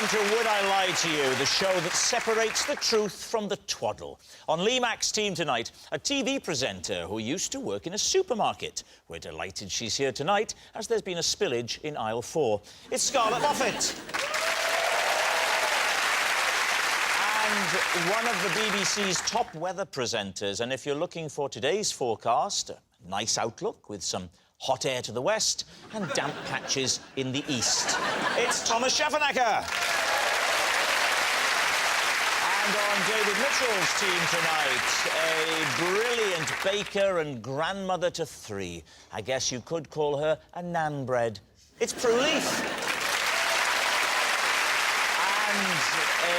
to Would I Lie to You, the show that separates the truth from the twaddle. On Lee Mack's team tonight, a TV presenter who used to work in a supermarket. We're delighted she's here tonight, as there's been a spillage in aisle 4. It's Scarlett Moffat. And one of the BBC's top weather presenters. And if you're looking for today's forecast, a nice outlook with some hot air to the west and damp patches in the east. It's Thomas Schaffernacker. And on David Mitchell's team tonight, a brilliant baker and grandmother to 3. I guess you could call her a nan bread. It's Prue Leith. And a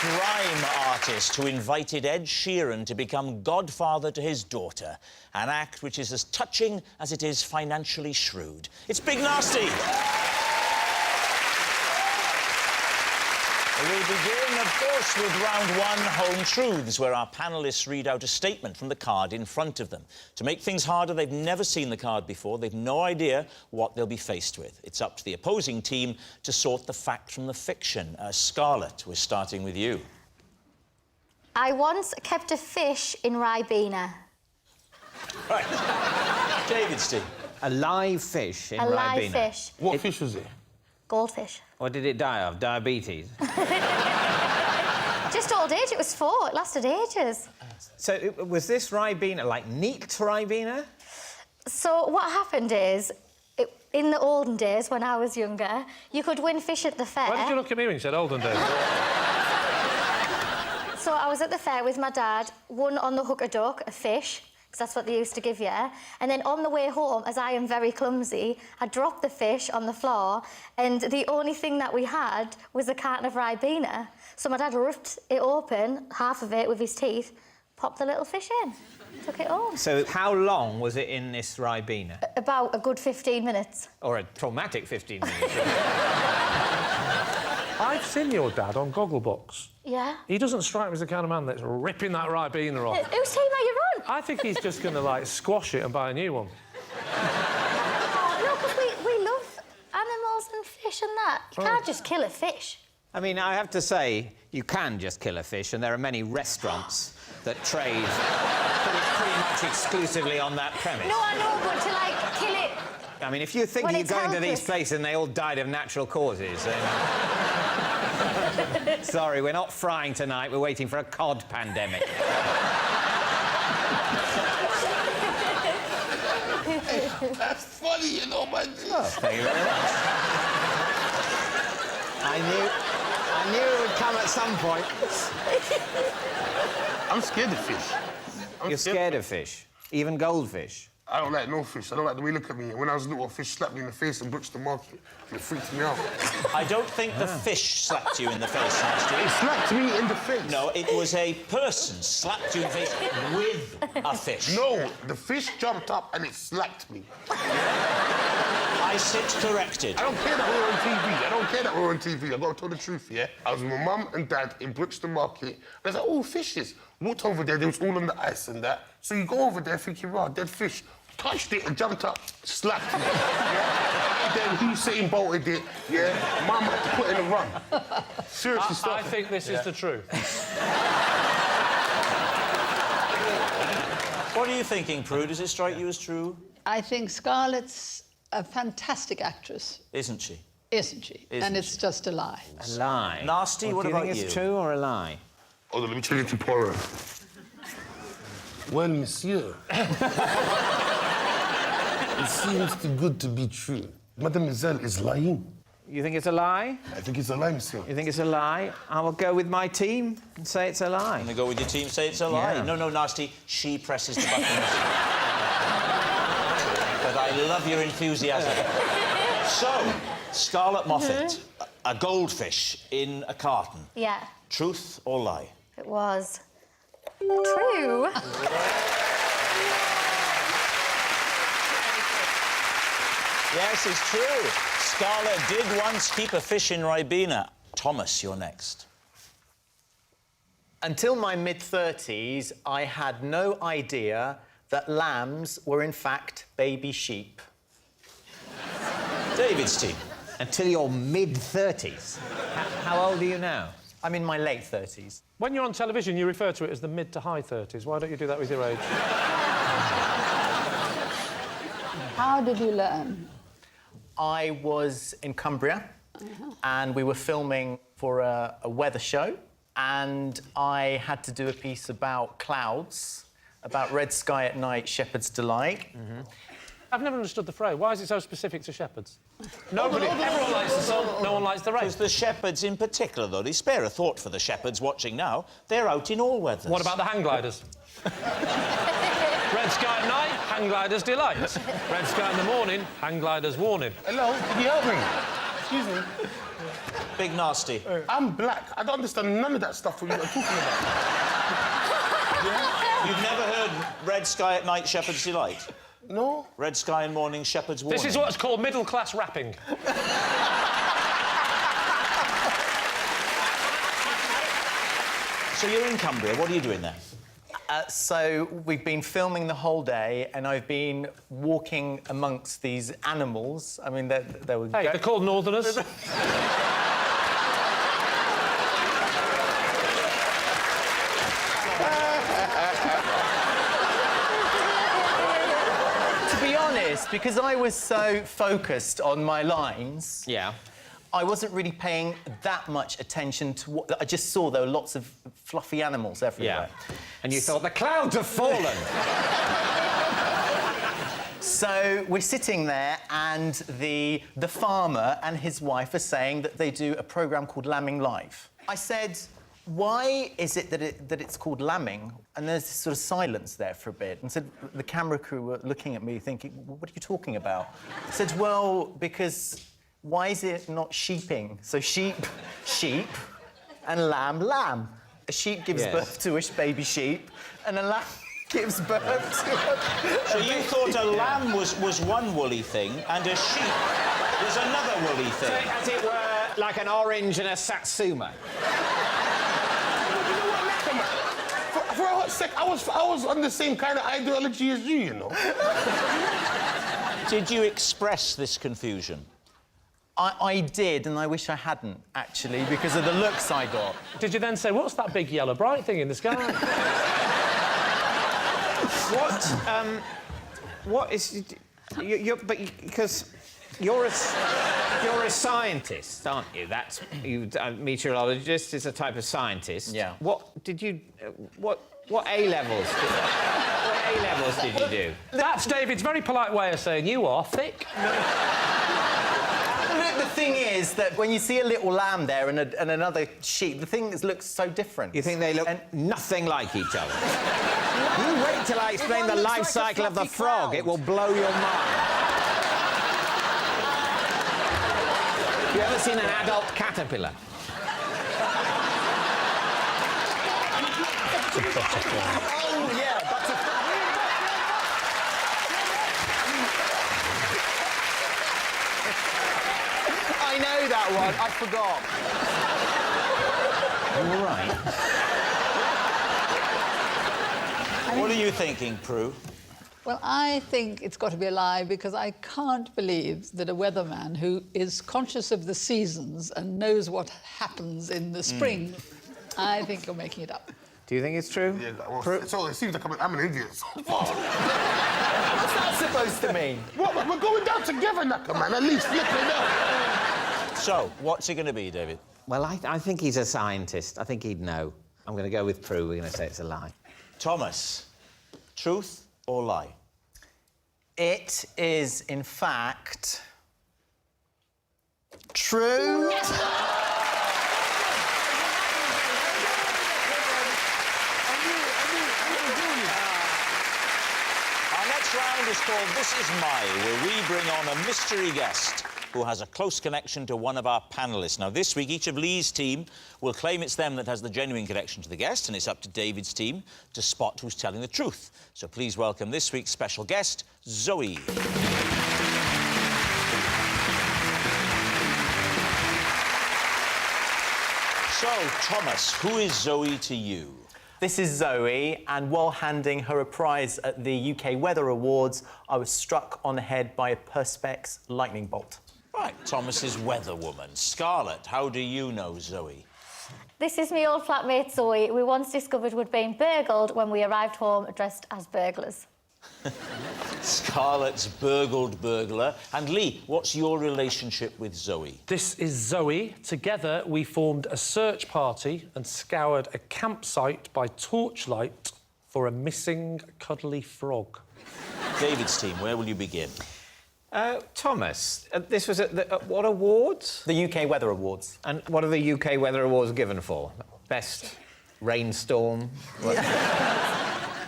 grime artist who invited Ed Sheeran to become godfather to his daughter. An act which is as touching as it is financially shrewd. It's Big Nasty. We'll begin, of course, with round 1, Home Truths, where our panellists read out a statement from the card in front of them. To make things harder, they've never seen the card before. They've no idea what they'll be faced with. It's up to the opposing team to sort the fact from the fiction. Scarlett, we're starting with you. I once kept a fish in Ribena. Right. David's team. A live fish in Ribena. A live fish. What fish was it? Goldfish. What did it die of? Diabetes? Just old age, it was 4. It lasted ages. So, was this Ribena, like, neat Ribena? So what happened is, in the olden days, when I was younger, you could win fish at the fair. Why did you look at me when you said olden days? So I was at the fair with my dad, won on the hook a duck, a fish, because that's what they used to give you. And then on the way home, as I am very clumsy, I dropped the fish on the floor, and the only thing that we had was a carton of Ribena. So my dad ripped it open, half of it with his teeth, popped the little fish in, took it home. So how long was it in this Ribena? About a good 15 minutes. Or a traumatic 15 minutes. I've seen your dad on Gogglebox. Yeah? He doesn't strike me as the kind of man that's ripping that Ribena off. Whose team are you on? I think he's just going to, like, squash it and buy a new one. No, because we love animals and fish and that. You can't just kill a fish. I mean, I have to say, you can just kill a fish, and there are many restaurants that trade pretty much exclusively on that premise. No, I know, but to, like, kill it... I mean, if you think you're going to these places and they all died of natural causes, then... Sorry, we're not frying tonight. We're waiting for a cod pandemic. That's funny, you know, man. Oh, thank you very much. I knew it would come at some point. I'm scared of fish. You're scared of fish? Even goldfish? I don't like no fish. I don't like the way you look at me. When I was little, a fish slapped me in the face and brooks the market. It freaked me out. I don't think the fish slapped you in the face, Nasty. It slapped me in the face. No, it was a person slapped you in the face with a fish. No, the fish jumped up and it slapped me. I sit corrected. I don't care that we're on TV. I don't care that we're on TV. I've got to tell the truth, yeah? I was with my mum and dad in Brixton Market. And I was like, oh, fishes. Walked over there, they was all on the ice and that. So you go over there thinking, wow, dead fish. Touched it and jumped up, slapped me. Yeah? Then Hussein bolted it, yeah? Mum had to put in a run. Seriously, stop. I think this is the truth. What are you thinking, Prue? Does it strike you as true? I think Scarlett's a fantastic actress. Isn't she? Isn't she? And it's just a lie. A lie. Nasty, what about you? Do you think it's true or a lie? Hold on, let me tell you to Poirot. Well, monsieur, it seems too good to be true. Mademoiselle is lying. You think it's a lie? I think it's a lie, monsieur. You think it's a lie? I will go with my team and say it's a lie. I'm going to go with your team, say it's a lie. Yeah. No, Nasty, she presses the button. But I love your enthusiasm. So, Scarlett Moffat, a goldfish in a carton. Yeah. Truth or lie? It was... true. Yes, it's true. Scarlett did once keep a fish in Ribena. Thomas, you're next. Until my mid-30s, I had no idea that lambs were in fact baby sheep. David's team. Until your mid-30s. How old are you now? I'm in my late 30s. When you're on television, you refer to it as the mid to high 30s. Why don't you do that with your age? How did you learn? I was in Cumbria, and we were filming for a weather show, and I had to do a piece about clouds, about red sky at night, shepherd's delight. I've never understood the phrase. Why is it so specific to shepherds? Everyone likes the sun, no one likes the rain. Because the shepherds in particular, though, they spare a thought for the shepherds watching now. They're out in all weathers. What about the hang gliders? Red sky at night, hang gliders delight. Red sky in the morning, hang gliders warning. Hello, can you help me? Excuse me. Big nasty? I'm black. I don't understand none of that stuff what you're talking about. You've never heard red sky at night, shepherd's delight? No? Red sky in morning, shepherd's warning. This is what's called middle-class rapping. So you're in Cumbria. What are you doing there? So we've been filming the whole day, and I've been walking amongst these animals. I mean, they were... Hey, they're called northerners. To be honest, because I was so focused on my lines... Yeah. I wasn't really paying that much attention to what... I just saw there were lots of fluffy animals everywhere. Yeah. And you thought, the clouds have fallen. So we're sitting there, and the farmer and his wife are saying that they do a programme called Lambing Live. I said, why is it that it's called lambing? And there's this sort of silence there for a bit. And said, the camera crew were looking at me thinking, what are you talking about? I said, well, because... why is it not sheeping? So sheep, sheep, and lamb, lamb. A sheep gives birth to a baby sheep, and a lamb gives birth to a... So you thought a lamb was one woolly thing, and a sheep was another woolly So, thing? as it were, like an orange and a satsuma. For a hot sec, I was on the same kind of ideology as you, you know. Did you express this confusion? I did, and I wish I hadn't, actually, because of the looks I got. Did you then say, what's that big yellow bright thing in the sky? What is... because you're a scientist, aren't you? That's... a meteorologist is a type of scientist. Yeah. What did you... what A-levels did you do? That's David's very polite way of saying you are thick. The thing is that when you see a little lamb there and another sheep, the thing looks so different. You think they look nothing like each other? You wait till I explain the life cycle of the frog. It will blow your mind. You ever seen an adult caterpillar? Oh, yeah, that's a... I know that one. I forgot. All right. What are you thinking, Prue? Well, I think it's got to be a lie because I can't believe that a weatherman who is conscious of the seasons and knows what happens in the spring, I think you're making it up. Do you think it's true? Yeah, well, so it seems like I'm an idiot. What's that supposed to mean? What, we're going down together, Naka, man. At least flip it up. So, what's it going to be, David? Well, I think he's a scientist. I think he'd know. I'm going to go with Prue. We're going to say it's a lie. Thomas, truth or lie? It is, in fact, true. Our next round is called This Is My, where we bring on a mystery guest who has a close connection to one of our panellists. Now, this week, each of Lee's team will claim it's them that has the genuine connection to the guest, and it's up to David's team to spot who's telling the truth. So please welcome this week's special guest, Zoe. So, Thomas, who is Zoe to you? This is Zoe, and while handing her a prize at the UK Weather Awards, I was struck on the head by a Perspex lightning bolt. Right, Thomas's weather woman. Scarlett, how do you know Zoe? This is my old flatmate Zoe. We once discovered we'd been burgled when we arrived home dressed as burglars. Scarlett's burgled burglar. And Lee, what's your relationship with Zoe? This is Zoe. Together, we formed a search party and scoured a campsite by torchlight for a missing cuddly frog. David's team, where will you begin? Thomas, this was at what awards? The UK Weather Awards. And what are the UK Weather Awards given for? Best rainstorm?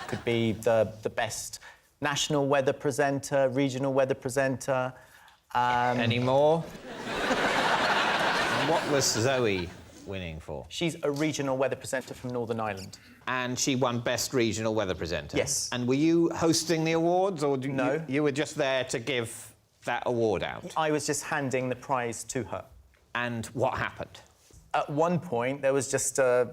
Could be the best national weather presenter, regional weather presenter. Any more? And what was Zoe winning for? She's a regional weather presenter from Northern Ireland. And she won Best Regional Weather Presenter? Yes. And were you hosting the awards, or No. you were just there to give that award out? I was just handing the prize to her. And what happened? At one point, there was just a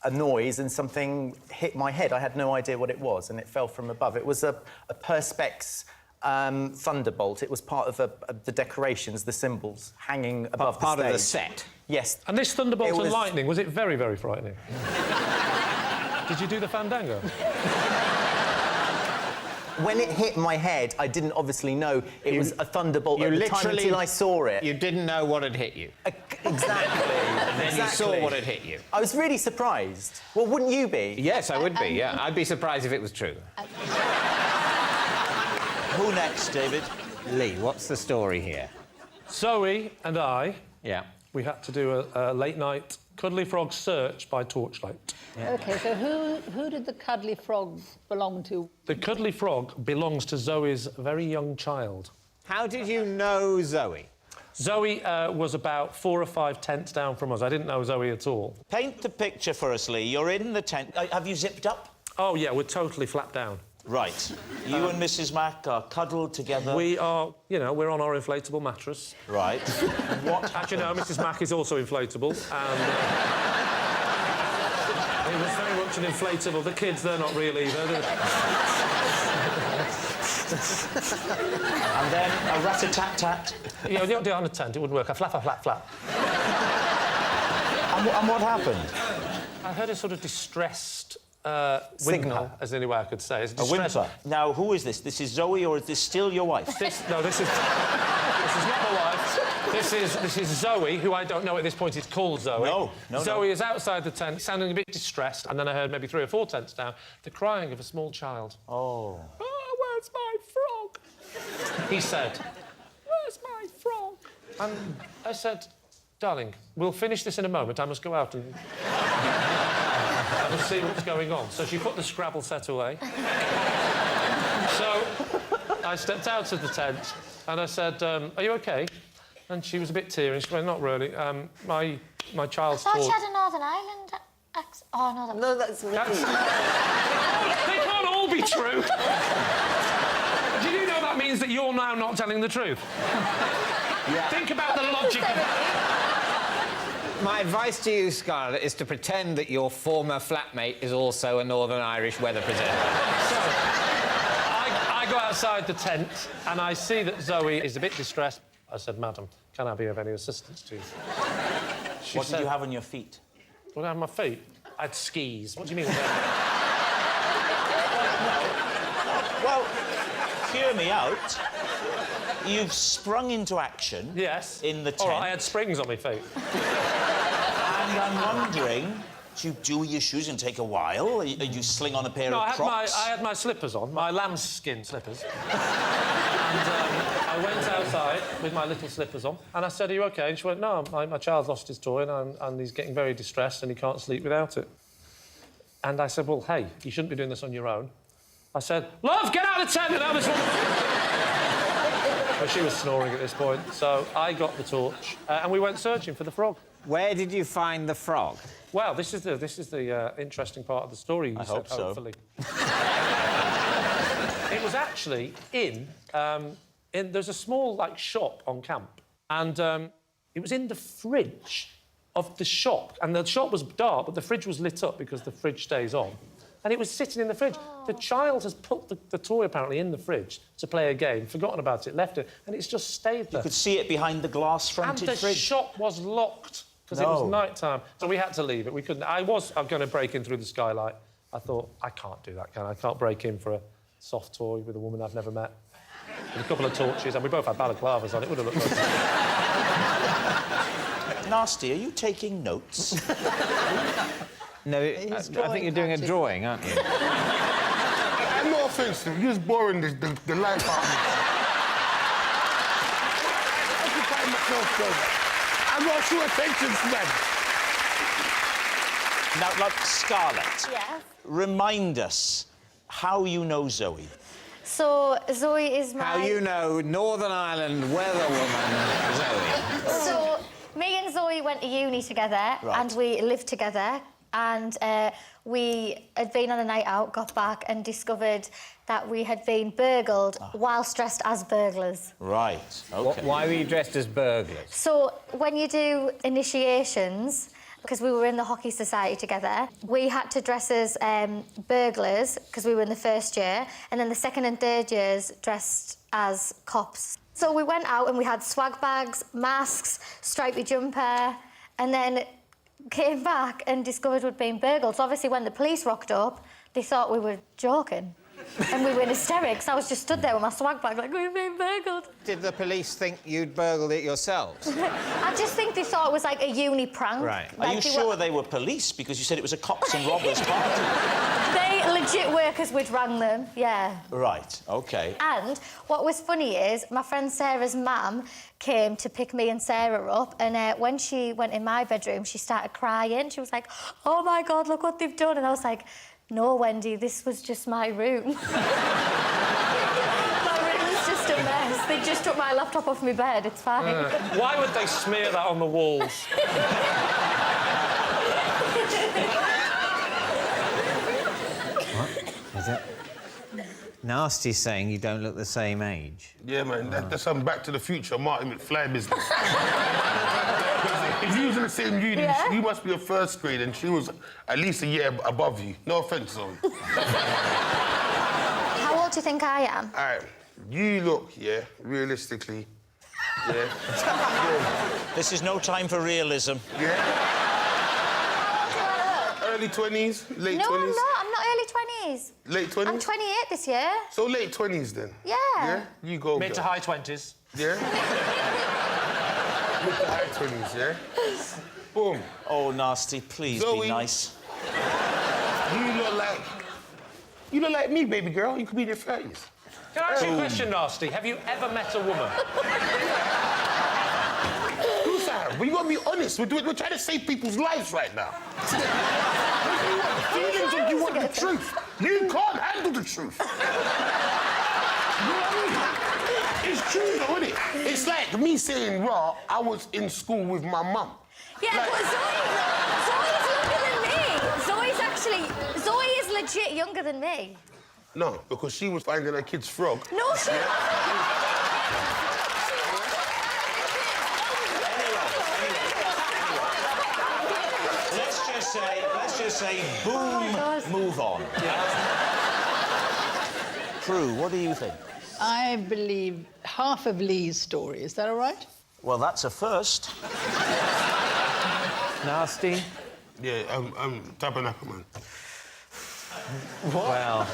noise and something hit my head. I had no idea what it was, and it fell from above. It was a Perspex thunderbolt. It was part of the decorations, the symbols, hanging above the stage. Part of the set? Yes. And this thunderbolt It and was- lightning, was it very, very frightening? Did you do the fandango? When it hit my head, I didn't obviously know it was a thunderbolt at the time until I saw it. You didn't know what had hit you? Exactly. And then you saw what had hit you? I was really surprised. Well, wouldn't you be? Yes, I would be, yeah. I'd be surprised if it was true. Who next, David? Lee, what's the story here? Zoe and I, Yeah. we had to do a late-night cuddly frog search by torchlight. OK, so who did the cuddly frog belong to? The cuddly frog belongs to Zoe's very young child. How did you know Zoe? Zoe was about 4 or 5 tents down from us. I didn't know Zoe at all. Paint the picture for us, Lee. You're in the tent. Have you zipped up? Oh, yeah, we're totally flat down. Right. You and Mrs. Mack are cuddled together. We are, you know, we're on our inflatable mattress. Right. What As you know, Mrs. Mack is also inflatable, and it was very much an inflatable. The kids, they're not really either. And then a rat-a-tat-tat. You know, you don't do it on a tent, it wouldn't work. A flap, a flap, flap. And what happened? I heard a sort of distressed Signal. whimper, as the only way I could say. It's A distressed- whimper. Now, who is this? This is Zoe, or is this still your wife? This is not my wife. This is Zoe, who I don't know at this point is called Zoe. No. Zoe is outside the tent, sounding a bit distressed, and then I heard maybe 3 or 4 tents down the crying of a small child. Oh. Oh, where's my frog? He said, where's my frog? And I said, darling, we'll finish this in a moment. I must go out and I must see what's going on. So she put the Scrabble set away. So I stepped out of the tent and I said, are you OK? And she was a bit teary. She went, not really. My child's I thought taught... she had a Northern Ireland accent. Oh, no, that's They can't all be true. Do you know that means that you're now not telling the truth? Yeah. Think about the logic of that. My advice to you, Scarlett, is to pretend that your former flatmate is also a Northern Irish weather presenter. So, I go outside the tent and I see that Zoe is a bit distressed. I said, madam, can I be of any assistance to you? What did you have on your feet? What did I have on my feet? I had skis. What do you mean? Well, hear me out. You've sprung into action. Yes. In the tent. All right, I had springs on my feet. And I'm wondering, do you do your shoes and take a while? Or you sling on a pair of Crocs? I had my slippers on, my lambskin slippers. And I went outside with my little slippers on, and I said, are you OK? And she went, no, my child's lost his toy and he's getting very distressed and he can't sleep without it. And I said, well, hey, you shouldn't be doing this on your own. I said, love, get out of the tent and have this one. Well, she was snoring at this point, so I got the torch and we went searching for the frog. Where did you find the frog? Well, this is the interesting part of the story. You I said, hope so. hopefully. It was actually there's a small shop on camp, and it was in the fridge of the shop, and the shop was dark, but the fridge was lit up because the fridge stays on. and it was sitting in the fridge. The child has put the toy, apparently, in the fridge to play a game, forgotten about it, left it, and it's just stayed there. You could see it behind the glass-fronted And the fridge. shop was locked because it was night time. So we had to leave it. We couldn't... I'm going to break in through the skylight. I thought, I can't do that, can I? I can't break in for a soft toy with a woman I've never met. With a couple of torches, and we both had balaclavas on. It would have looked like... Nasty, are you taking notes? No, I think you're doing a drawing, aren't you? I'm not offensive. You're just boring the life out of me. Occupy myself, brother. I'm not sure attention span. Now, Scarlett. Yes. Remind us how you know Zoe. So, Zoe is my... How you know Northern Ireland weather woman Zoe. So, me and Zoe went to uni together, and we lived together, and we had been on a night out, got back, and discovered that we had been burgled whilst dressed as burglars. Right, OK. Why were you dressed as burglars? So, when you do initiations, because we were in the hockey society together, we had to dress as burglars, because we were in the first year, and then the second and third years dressed as cops. So we went out and we had swag bags, masks, stripy jumper, and then came back and discovered we'd been burgled. So obviously when the police rocked up, they thought we were joking. And we were in hysterics. I was just stood there with my swag bag like, we've been burgled. Did the police think you'd burgled it yourselves? I just think they thought it was like a uni prank. Right. Are you sure they were police? Because you said it was a cops and robbers party. They legit workers, we'd rang them, yeah. Right, OK. And what was funny is my friend Sarah's mum came to pick me and Sarah up, and when she went in my bedroom, she started crying. She was like, oh, my God, look what they've done. And I was like, no, Wendy, this was just my room. My room was just a mess. They just took my laptop off my bed. It's fine. Why would they smear that on the walls? Is it? Nasty's saying you don't look the same age. Yeah, man, that's some Back to the Future Marty McFly business. If you was in the same uni, you must be a first grade, and she was at least a year above you. No offence, Zoe. How old do you think I am? All right, you look, realistically, This is no time for realism. Early 20s, late 20s? No, I'm not. I'm not early 20s. Late 20s? I'm 28 this year. So late 20s, then? Yeah. Yeah? You go, Mid to girl. high 20s. Yeah? Mid to high 20s, yeah? Boom. Oh, Nasty, please Zoe. be nice. You look like me, baby girl. You could be in your 30s. Can I ask you a question, Nasty? Have you ever met a woman? Who's that? But you gotta be honest. We're trying to save people's lives right now. Feelings if you want the truth. You can't handle the truth. You know what I mean? It's true, though, isn't it? It's like me saying, raw, I was in school with my mum. Yeah, Like- but Zoe's younger than me. Zoe is legit younger than me. No, because she was finding her kid's frog. No, she wasn't. Let's just say, boom, move on. Prue, what do you think? I believe half of Lee's story. Is that all right? Well, that's a first. Nasty? Yeah, Tabernacle Man. Well,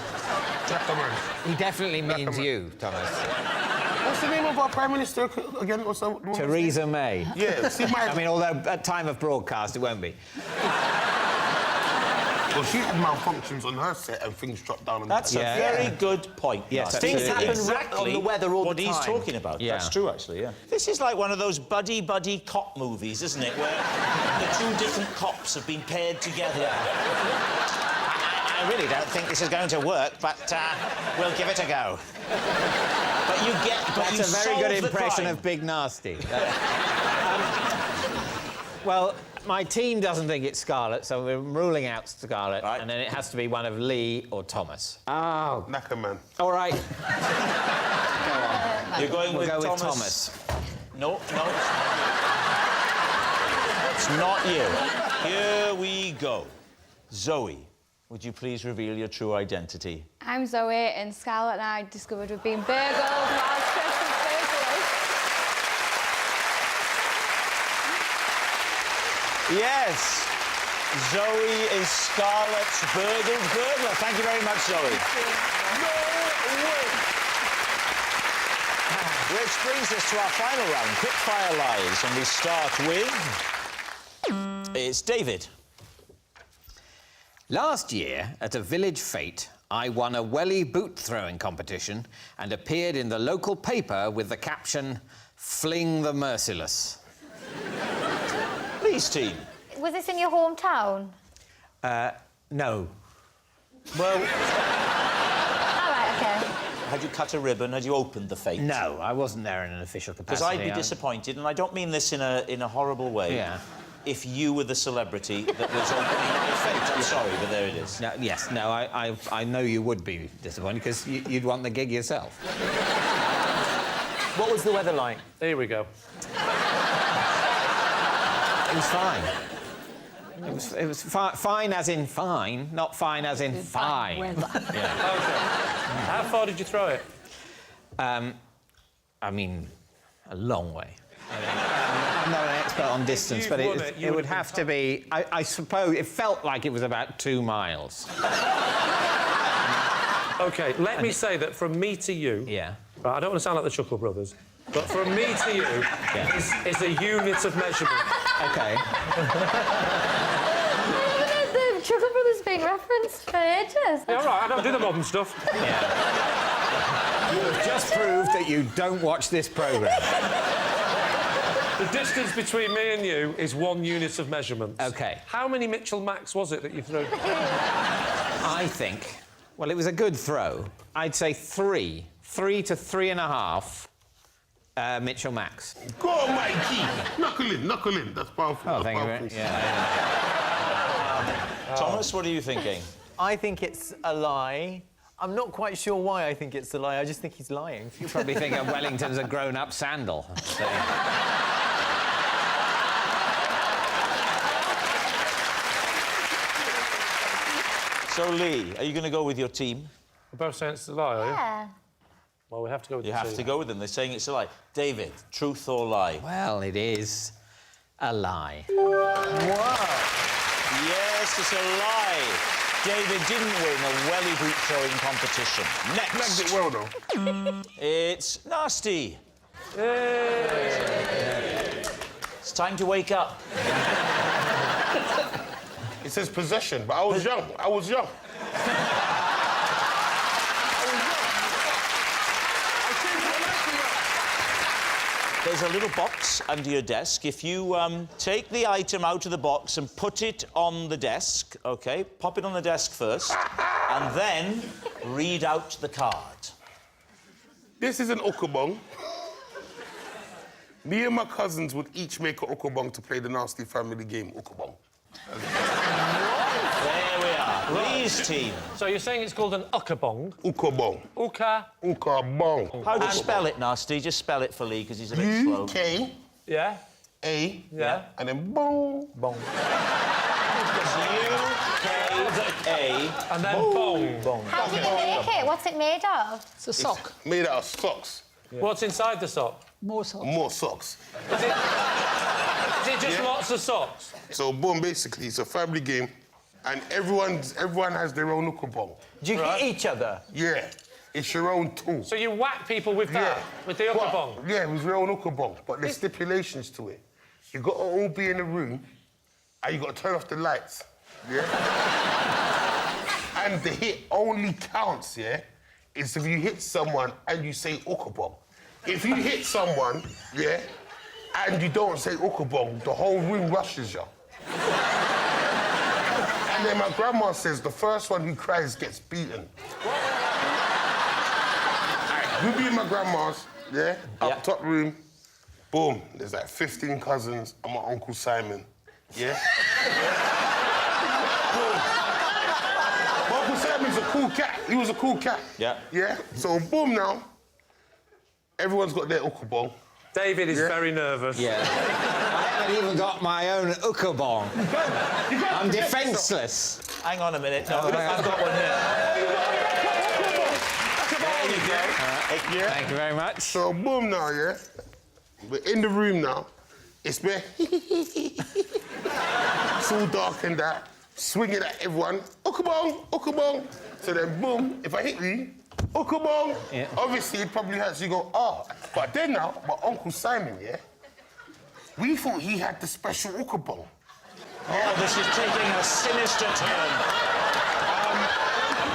Tabernacle. he definitely means you, Thomas. What's the name of our Prime Minister again? What's that? Theresa May. Yeah, see my... I mean, although at time of broadcast it won't be. Well, she had malfunctions on her set and things dropped down on That's the... a very good point. Yes, Nasty. Things happen exactly on the weather all what the he's time. talking about. Yeah. That's true, actually, yeah. This is like one of those buddy-buddy cop movies, isn't it, where the two different cops have been paired together. I really don't think this is going to work, but we'll give it a go. But you get... But That's you a very good solve the impression crime. of Big Nasty. Well, my team doesn't think it's Scarlett, so we're ruling out Scarlett, Right. and then it has to be one of Lee or Thomas. Oh. Knacker Man. All right. You're going We'll with go Thomas. with Thomas. No, it's not you. Here we go. Zoe, Would you please reveal your true identity? I'm Zoe, and Scarlett and I discovered we've been burgled whilst Christmas burglars. Yes! Zoe is Scarlett's burgled burglar. Thank you very much, Zoe. No way! Which brings us to our final round, quick-fire lies, and we start with... It's David. Last year, at a village fete, I won a welly boot throwing competition and appeared in the local paper with the caption, "Fling the merciless." Please, team. Was this in your hometown? No. Well, All right, OK. had you cut a ribbon? Had you opened the fete? No, I wasn't there in an official capacity. Because I'd be disappointed, and I don't mean this in a horrible way. Yeah. If you were the celebrity that was opening my fete. I'm sorry, but there it is. No, yes, no, I know you would be disappointed because you'd want the gig yourself. What was the weather like? Here we go. It was fine. It was fine as in fine, not fine as in fine. Weather. Yeah. OK. How far did you throw it? I mean, a long way. I'm not an expert on distance, you've but won it would have to be... I suppose it felt like it was about 2 miles. OK, let me say that from me to you... Yeah. Right, I don't want to sound like the Chuckle Brothers, but from me to you is a unit of measurement. OK. The Chuckle Brothers being referenced for ages. Yeah, all right, I don't do the modern stuff. Yeah. You have just proved that you don't watch this programme. The distance between me and you is 1 unit of measurement. OK. How many Mitchell Max was it that you threw? I think... Well, it was a good throw. I'd say 3. 3 to 3.5 Mitchell Max. Go on, Mikey. Knuckle in. That's powerful. Oh, thank you very much. Yeah. Thomas, what are you thinking? I think it's a lie. I'm not quite sure why I think it's a lie. I just think he's lying. You probably think of Wellington's a grown-up sandal. So. So, Lee, are you going to go with your team? We're both saying it's a lie, are you? Yeah. Well, we have to go with You the have team. to go with them. They're saying it's a lie. David, truth or lie? Well, it is a lie. Yes, it's a lie. David didn't win a welly boot throwing competition. Next. Snagged it well, though. It's Nasty. It's time to wake up. It says possession, but I was young. There's a little box under your desk. If you take the item out of the box and put it on the desk, OK, pop it on the desk first, and then read out the card. This is an ukabong. Me and my cousins would each make an ukabong to play the Nasty family game, ukabong. There we are. Lee's team. So you're saying it's called an ukabong? Ukabong. Ukabong. How do you spell it, Nasty? Just spell it for Lee, because he's a bit slow. U-K-A, Yeah? Yeah. and then bong. U-K-A. And then bong. How did you make it? What's it made of? It's a sock. Made out of socks. What's inside the sock? More socks. More socks. Is it just lots of socks? So, boom, basically, it's a family game, and everyone has their own ukabong. Do you hit each other? Yeah, it's your own tool. So you whack people with that? With the ukabong? But, yeah, with your own ukabong, but there's stipulations to it. You got to all be in a room, and you got to turn off the lights. Yeah. And the hit only counts. Yeah, is if you hit someone and you say ukabong. If you hit someone, yeah, and you don't say ukabong, the whole room rushes you. And then my grandma says the first one who cries gets beaten. Alright, we be in my grandma's, yeah, up top room. Boom, there's like 15 cousins and my Uncle Simon, yeah? Boom. My Uncle Simon's a cool cat. He was a cool cat. Yeah. Yeah? So, boom now. Everyone's got their ukabong. David is very nervous. Yeah. haven't even got my own ukabong. I'm defenceless. Hang on a minute. No, I've got one here. There you go. Thank you very much. So, boom now, yeah? We're in the room now. It's where it's all dark and that. Swinging at everyone. Ukabong, ukabong. So then, boom, if I hit you, ukabong. Yeah. Obviously, it probably hurts. You go, oh. But then now, my Uncle Simon, yeah? We thought he had the special ukabong. Oh, this is taking a sinister turn.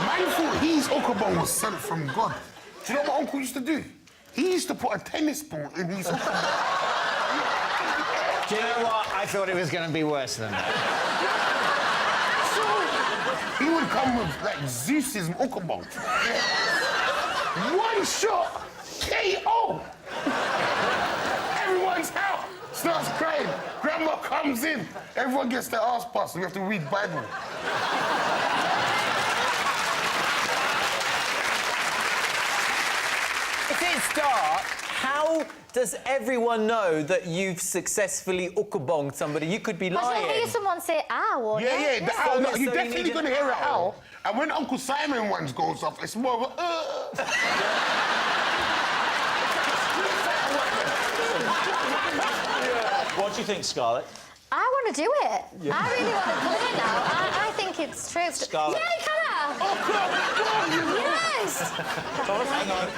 Man thought his ukabong was sent from God. Do you know what my uncle used to do? He used to put a tennis ball in his ukabong. Do you know what? I thought it was going to be worse than that. He would come with, like, Zeus's ukabong. One shot, KO! Everyone's out, starts crying. Grandma comes in. Everyone gets their ass passed. We have to read Bible. If it's dark, how does everyone know that you've successfully ukabonged somebody? You could be But lying. you'll hear someone say, ow, won't you? Yeah, the owl. No, you're so you definitely need going to an hear an owl. owl. And when Uncle Simon ones goes off, it's more of a... What do you think, Scarlett? I want to do it. I really want to play it now. I think it's true. Scarlett. Yay, colour! Yes! Hang on.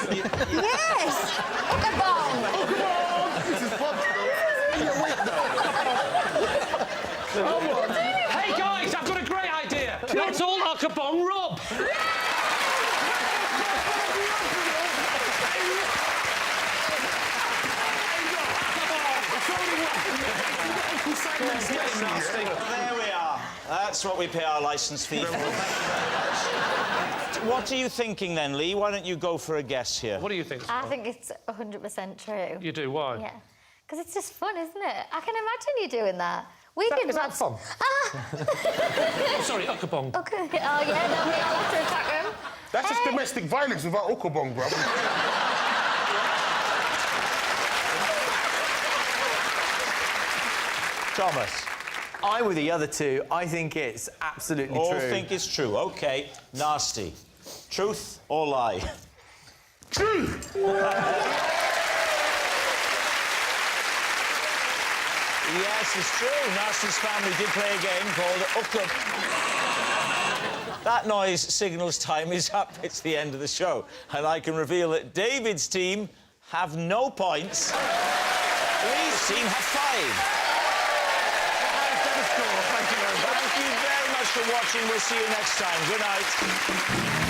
Yes! Ukabong! This is fun, though. Wait, Come on. Hey, guys, I've got a great idea. Let's all ukabong rub. There we are. That's what we pay our licence fee for. Thank you very much. What are you thinking then, Lee? Why don't you go for a guess here? What do you think? I think it's 100% true. You do, why? Yeah. Because it's just fun, isn't it? I can imagine you doing that. We did Is that once. fun? Ah! Oh, sorry, ukabong. Okay. Oh, yeah, no, we all have to attack him. That's just domestic violence without ukabong, bro. Thomas. I'm with the other two. I think it's absolutely All true. think it's true. OK. Nasty. Truth or lie? Truth! Yes, it's true. Nasty's family did play a game called Ukab. That noise signals time is up. It's the end of the show. And I can reveal that David's team have no points. Lee's team have 5. Thank you very much for watching. We'll see you next time. Good night.